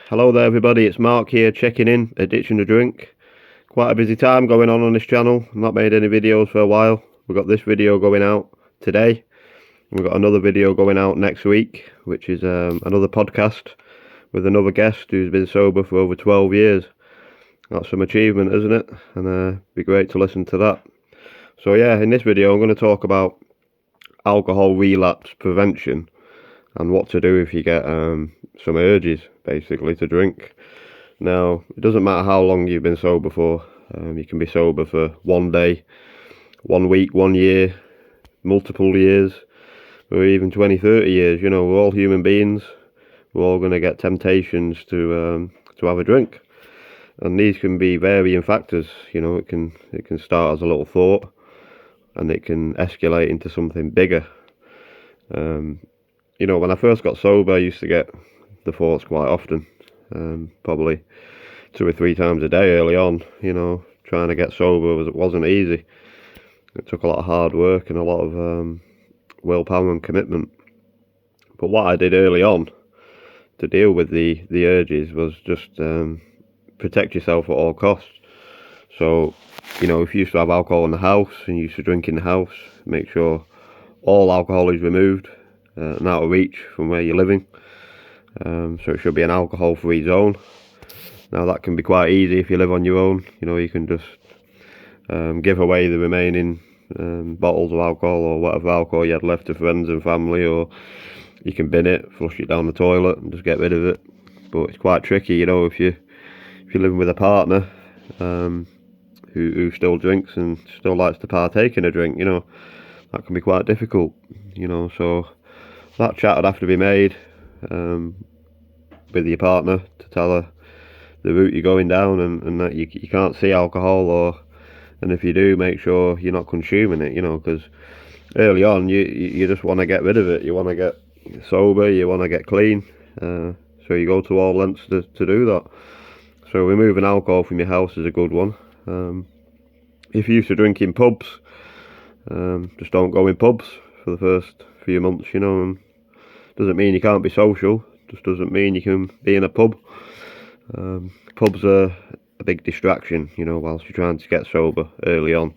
Hello there everybody, it's Mark here checking in, Addiction to Drink. Quite a busy time going on this channel. I've not made any videos for a while. We've got this video going out today. We've got another video going out next week, which is another podcast with another guest who's been sober for over 12 years. That's some achievement, isn't it? And it'd be great to listen to that. So yeah, in this video I'm going to talk about alcohol relapse prevention and what to do if you get some urges, basically, to drink. Now, it doesn't matter how long you've been sober for. You can be sober for 1 day, 1 week, 1 year, multiple years, or even 20, 30 years. You know, we're all human beings. We're all going to get temptations to have a drink. And these can be varying factors. You know, it can start as a little thought, and it can escalate into something bigger. You know, when I first got sober, I used to get the thoughts quite often, probably 2 or 3 times a day early on. You know, trying to get sober wasn't easy. It took a lot of hard work and a lot of willpower and commitment. But what I did early on to deal with the urges was just protect yourself at all costs. So, you know, if you used to have alcohol in the house and you used to drink in the house, make sure all alcohol is removed and out of reach from where you're living. So it should be an alcohol-free zone. Now that can be quite easy if you live on your own. You know, you can just give away the remaining bottles of alcohol or whatever alcohol you had left to friends and family, or you can bin it, flush it down the toilet and just get rid of it. But it's quite tricky, you know, if you're living with a partner who still drinks and still likes to partake in a drink, you know, that can be quite difficult, you know. So that chat would have to be made with your partner to tell her the route you're going down, and that you can't see alcohol, and if you do, make sure you're not consuming it, you know, because early on you just want to get rid of it. You want to get sober, you want to get clean, so you go to all lengths to do that. So removing alcohol from your house is a good one. If you're used to drinking pubs, just don't go in pubs for the first few months, you know. And doesn't mean you can't be social, just doesn't mean you can be in a pub. Pubs are a big distraction, you know, whilst you're trying to get sober early on.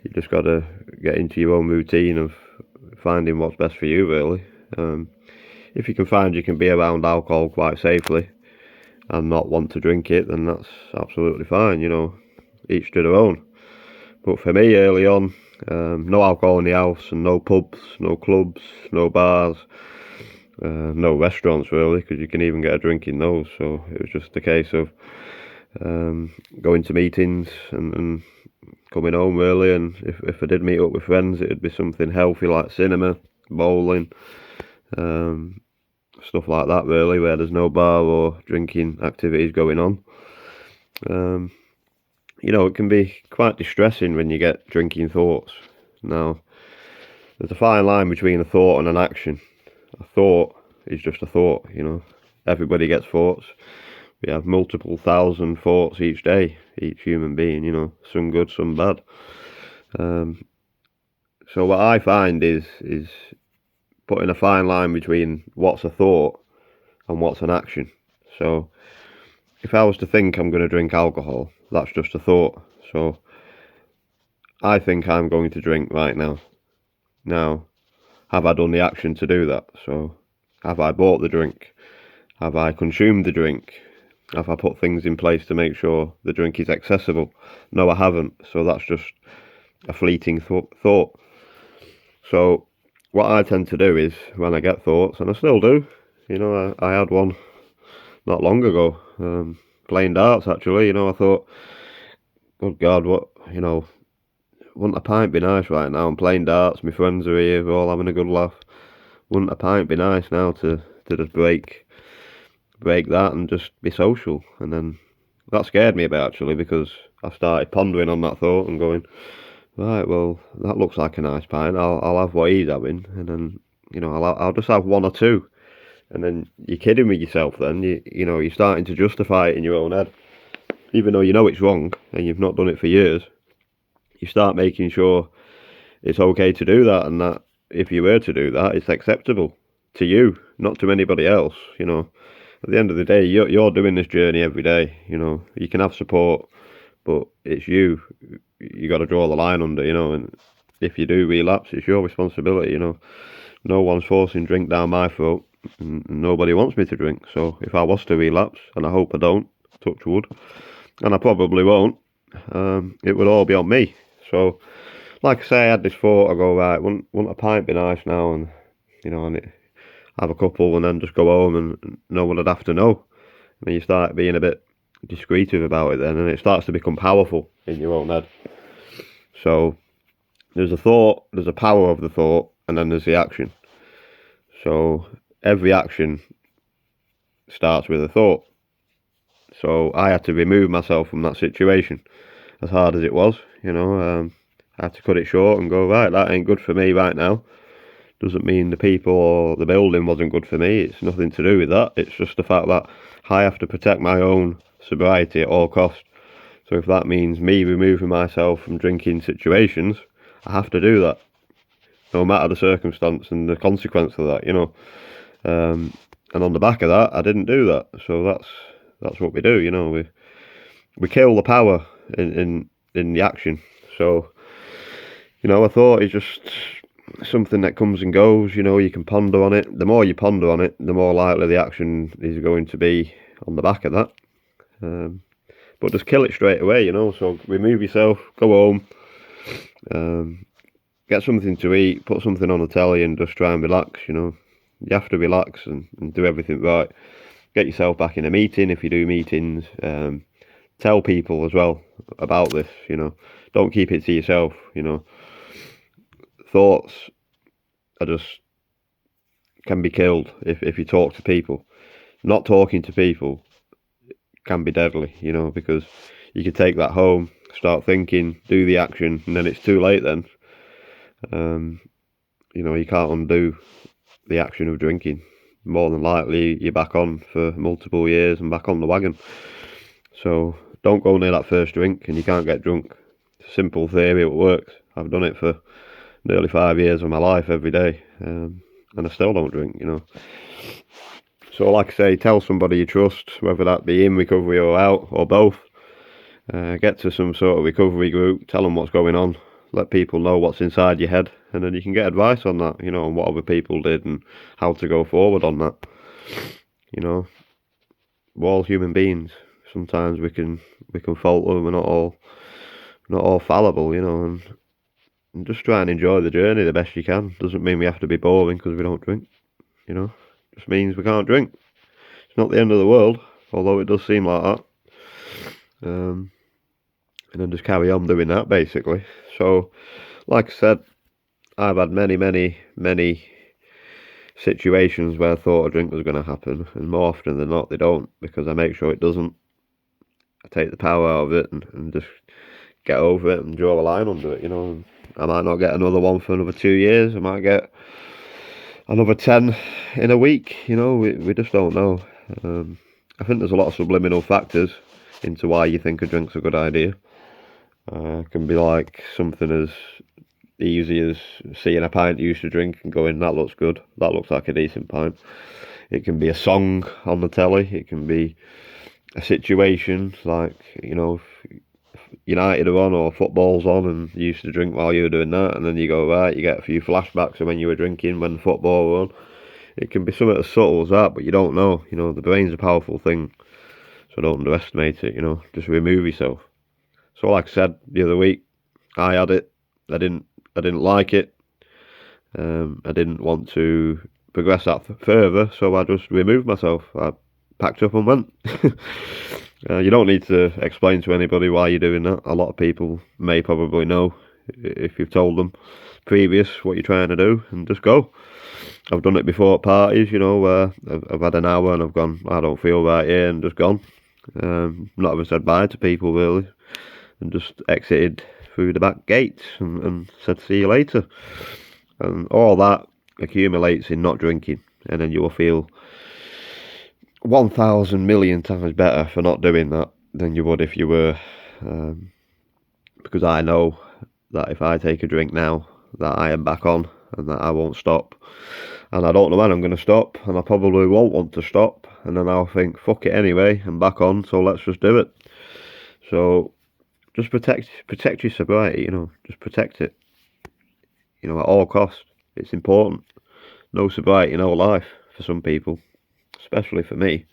You just got to get into your own routine of finding what's best for you, really. If you can find you can be around alcohol quite safely and not want to drink it, then that's absolutely fine, you know, each to their own. But for me, early on, no alcohol in the house, and no pubs, no clubs, no bars, no restaurants really, because you can even get a drink in those. So it was just a case of going to meetings and coming home really. And if I did meet up with friends, it'd be something healthy like cinema, bowling, stuff like that really, where there's no bar or drinking activities going on. You know, it can be quite distressing when you get drinking thoughts. Now, there's a fine line between a thought and an action. A thought is just a thought, you know. Everybody gets thoughts. We have multiple thousand thoughts each day, each human being, you know, some good, some bad. So what I find is putting a fine line between what's a thought and what's an action. So if I was to think I'm going to drink alcohol, that's just a thought. So I think I'm going to drink right now. Now, have I done the action to do that? So have I bought the drink? Have I consumed the drink? Have I put things in place to make sure the drink is accessible? No, I haven't. So that's just a fleeting thought. So what I tend to do is, when I get thoughts, and I still do, you know, I had one not long ago, playing darts actually. You know, I thought, good God, what, you know, wouldn't a pint be nice right now? I'm playing darts, my friends are here, we're all having a good laugh. Wouldn't a pint be nice now to just break that and just be social? And then that scared me a bit actually, because I started pondering on that thought and going, right, well, that looks like a nice pint. I'll have what he's having, and then, you know, I'll just have 1 or 2. And then you're kidding with yourself. Then you know, you're starting to justify it in your own head, even though you know it's wrong and you've not done it for years. You start making sure it's okay to do that, and that if you were to do that, it's acceptable to you, not to anybody else, you know. at the end of the day, you're doing this journey every day. You know, you can have support, but it's you. You got to draw the line under. You know, and if you do relapse, it's your responsibility. You know, no one's forcing drink down my throat. And nobody wants me to drink. So if I was to relapse, and I hope I don't, touch wood, and I probably won't, it would all be on me. So, like I say, I had this thought. I go, right, wouldn't a pint be nice now? And you know, have a couple, and then just go home, and no one would have to know. And then you start being a bit discretive about it, then, and it starts to become powerful in your own head. So there's a thought, there's a power of the thought, and then there's the action. So every action starts with a thought. So I had to remove myself from that situation, as hard as it was. You know, I had to cut it short and go, right, that ain't good for me right now. Doesn't mean the people or the building wasn't good for me. It's nothing to do with that. It's just the fact that I have to protect my own sobriety at all costs. So if that means me removing myself from drinking situations, I have to do that, no matter the circumstance and the consequence of that, you know. And on the back of that, I didn't do that. So that's what we do, you know. We kill the power in the action. So, you know, I thought it's just something that comes and goes. You know, you can ponder on it. The more you ponder on it, the more likely the action is going to be on the back of that. But just kill it straight away, you know. So remove yourself, go home, get something to eat, put something on the telly, and just try and relax. You know, you have to relax and do everything right. Get yourself back in a meeting if you do meetings. Tell people as well about this. You know, don't keep it to yourself. You know, thoughts are just can be killed if you talk to people. Not talking to people can be deadly, you know, because you could take that home, start thinking, do the action, and then it's too late then. You know, you can't undo the action of drinking. More than likely, you're back on for multiple years and back on the wagon. So don't go near that first drink and you can't get drunk. Simple theory, it works. I've done it for nearly 5 years of my life every day, and I still don't drink, you know. So like I say, tell somebody you trust, whether that be in recovery or out, or both. Get to some sort of recovery group, tell them what's going on, let people know what's inside your head, and then you can get advice on that, you know, on what other people did and how to go forward on that. You know, we're all human beings. Sometimes we can falter. We're not all fallible, you know, and just try and enjoy the journey the best you can. Doesn't mean we have to be boring because we don't drink, you know. Just means we can't drink. It's not the end of the world, although it does seem like that. And then just carry on doing that, basically. So, like I said, I've had many situations where I thought a drink was going to happen, and more often than not, they don't, because I make sure it doesn't. I take the power out of it and just get over it and draw a line under it, you know. I might not get another one for another 2 years. I might get another 10 in a week, you know. We just don't know. I think there's a lot of subliminal factors into why you think a drink's a good idea. It can be like something as easy as seeing a pint you used to drink and going, that looks good, that looks like a decent pint. It can be a song on the telly. It can be a situation like, you know, if United are on or football's on and you used to drink while you were doing that, and then you go, right, you get a few flashbacks of when you were drinking when the football were on. It can be something as subtle as that, but you don't know. You know, the brain's a powerful thing, so don't underestimate it, you know. Just remove yourself. So like I said the other week, I had it. I didn't like it. I didn't want to progress that further, so I just removed myself. I packed up and went. You don't need to explain to anybody why you're doing that. A lot of people may probably know if you've told them previous what you're trying to do, and just go. I've done it before at parties, you know, where I've had an hour and I've gone, I don't feel right here, and just gone. Not even said bye to people really, and just exited through the back gates and said see you later. And all that accumulates in not drinking, and then you will feel 1,000 million times better for not doing that than you would if you were. Because I know that if I take a drink now, that I am back on, and that I won't stop. And I don't know when I'm going to stop, and I probably won't want to stop. And then I'll think, fuck it anyway, I'm back on, so let's just do it. So just protect your sobriety, just protect it, at all costs. It's important. No sobriety, no life for some people, especially for me.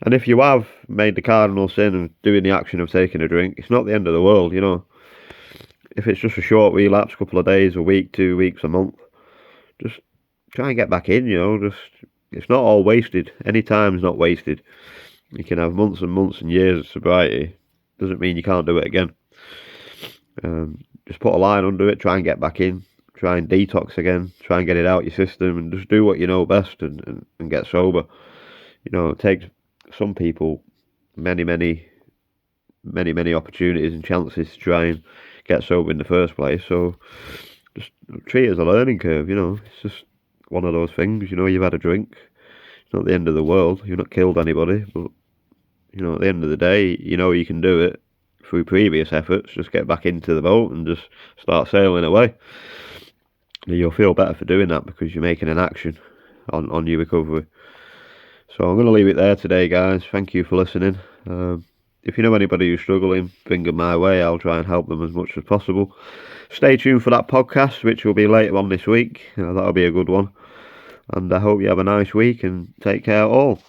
And if you have made the cardinal sin of doing the action of taking a drink, it's not the end of the world, If it's just a short relapse, couple of days, a week, 2 weeks, a month, just try and get back in, it's not all wasted. Any time's not wasted. You can have months and months and years of sobriety. Doesn't mean you can't do it again. Just put a line under it, try and get back in, try and detox again, try and get it out your system, and just do what you know best and get sober. It takes some people many opportunities and chances to try and get sober in the first place. So just treat it as a learning curve, It's just one of those things, you've had a drink. It's not the end of the world. You've not killed anybody, but at the end of the day, you can do it through previous efforts. Just get back into the boat and just start sailing away. And you'll feel better for doing that because you're making an action on your recovery. So I'm going to leave it there today, guys. Thank you for listening. If you know anybody who's struggling, bring them my way. I'll try and help them as much as possible. Stay tuned for that podcast, which will be later on this week. That'll be a good one. And I hope you have a nice week and take care all.